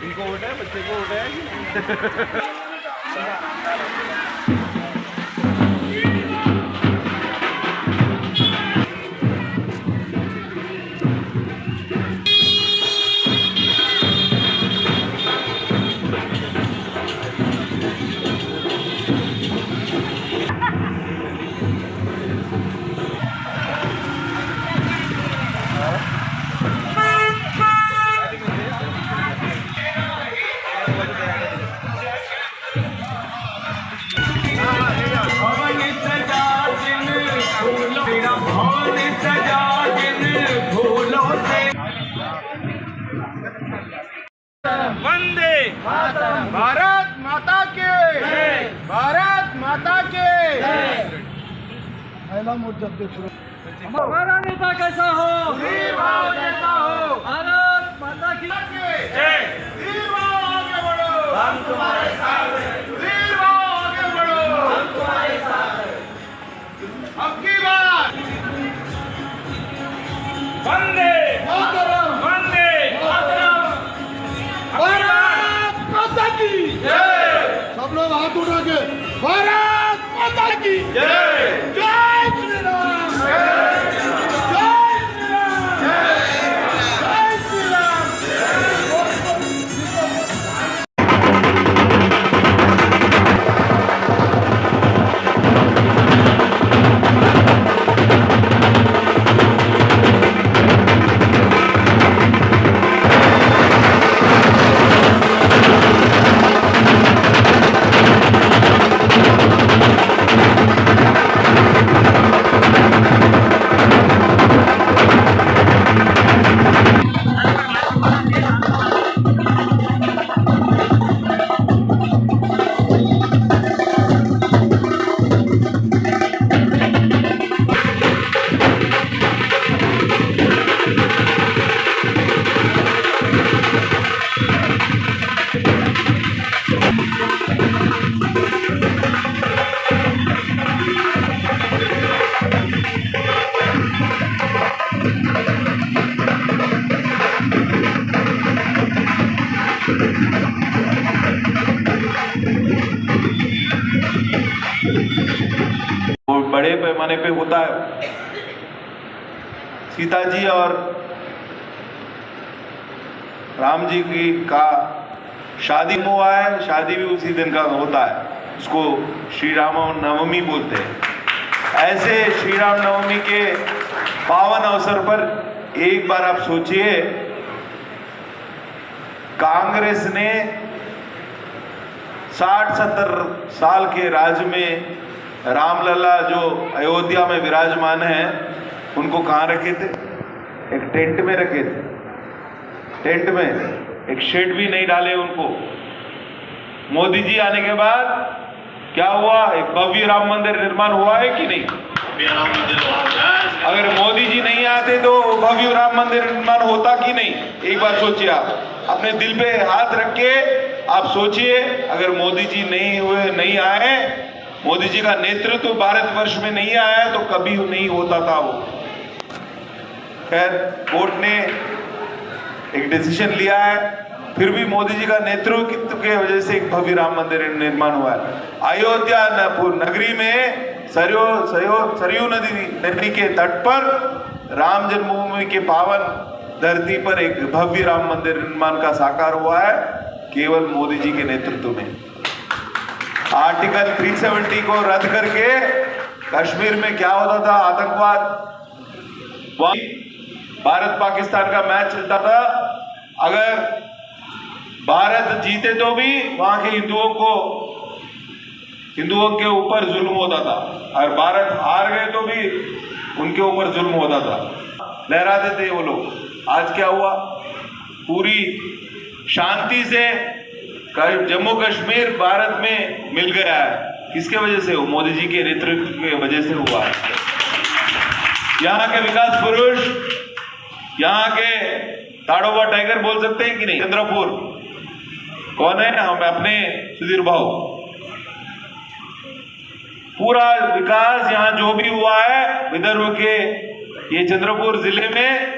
इनको वोट है, बच्चे को वोट है। वंदे भारत माता के, भारत माता के। महिला मोर्चा अध्यक्ष हमारा नेता कैसा हो, वीर भाव जैसा हो। भारत माता की जय। वीर भाव आगे बढ़ो, हम तुम्हारे साथ हैं। वीर भाव आगे बढ़ो, हम तुम्हारे साथ हैं। अब की बात वंदे मातरम, वंदे मातरम। भारत माता की जय। सब लोग हाथ उठा के भारत माता की जय। जय श्री राम, जय श्री राम, जय श्री राम। वो बड़े पैमाने पे होता है। सीता जी और राम जी की का शादी हुआ है, शादी भी उसी दिन का होता है, उसको श्री राम नवमी बोलते हैं। ऐसे श्री राम नवमी के पावन अवसर पर एक बार आप सोचिए, कांग्रेस ने 60-70 साल के राज में रामलला जो अयोध्या में विराजमान हैं, उनको कहाँ रखे थे? एक टेंट में रखे थे। टेंट में एक शेड भी नहीं डाले उनको। मोदी जी आने के बाद क्या हुआ? एक भव्य राम मंदिर निर्माण हुआ है कि नहीं? अगर मोदी जी नहीं आते तो भव्य राम मंदिर निर्माण होता कि नहीं? एक बार सोचिए, आप अपने दिल पे हाथ रख के आप सोचिए, अगर मोदी जी नहीं आए, मोदी जी का नेतृत्व भारतवर्ष में नहीं आया तो कभी नहीं होता था वो। खैर, कोर्ट ने एक डिसीजन लिया है, फिर भी मोदी जी का नेतृत्व के वजह से एक भव्य राम मंदिर निर्माण हुआ है। अयोध्या नगरी में सरयू नदी के तट पर राम जन्मभूमि के पावन धरती पर एक भव्य राम मंदिर निर्माण का साकार हुआ है, केवल मोदी जी के नेतृत्व में। आर्टिकल 370 को रद्द करके कश्मीर में क्या होता था? आतंकवाद, भारत पाकिस्तान का मैच चलता था। अगर भारत जीते तो भी वहां के हिंदुओं के ऊपर जुल्म होता था, और भारत हार गए तो भी उनके ऊपर जुल्म होता था। लहराते थे वो लोग। आज क्या हुआ? पूरी शांति से जम्मू कश्मीर भारत में मिल गया है। किसके वजह से? मोदी जी के नेतृत्व के वजह से हुआ है। यहाँ के विकास पुरुष, यहाँ के ताड़ोबा टाइगर बोल सकते हैं कि नहीं? चंद्रपुर कौन है? हम अपने सुधीर भाऊ। पूरा विकास यहाँ जो भी हुआ है विदर्भ के ये चंद्रपुर जिले में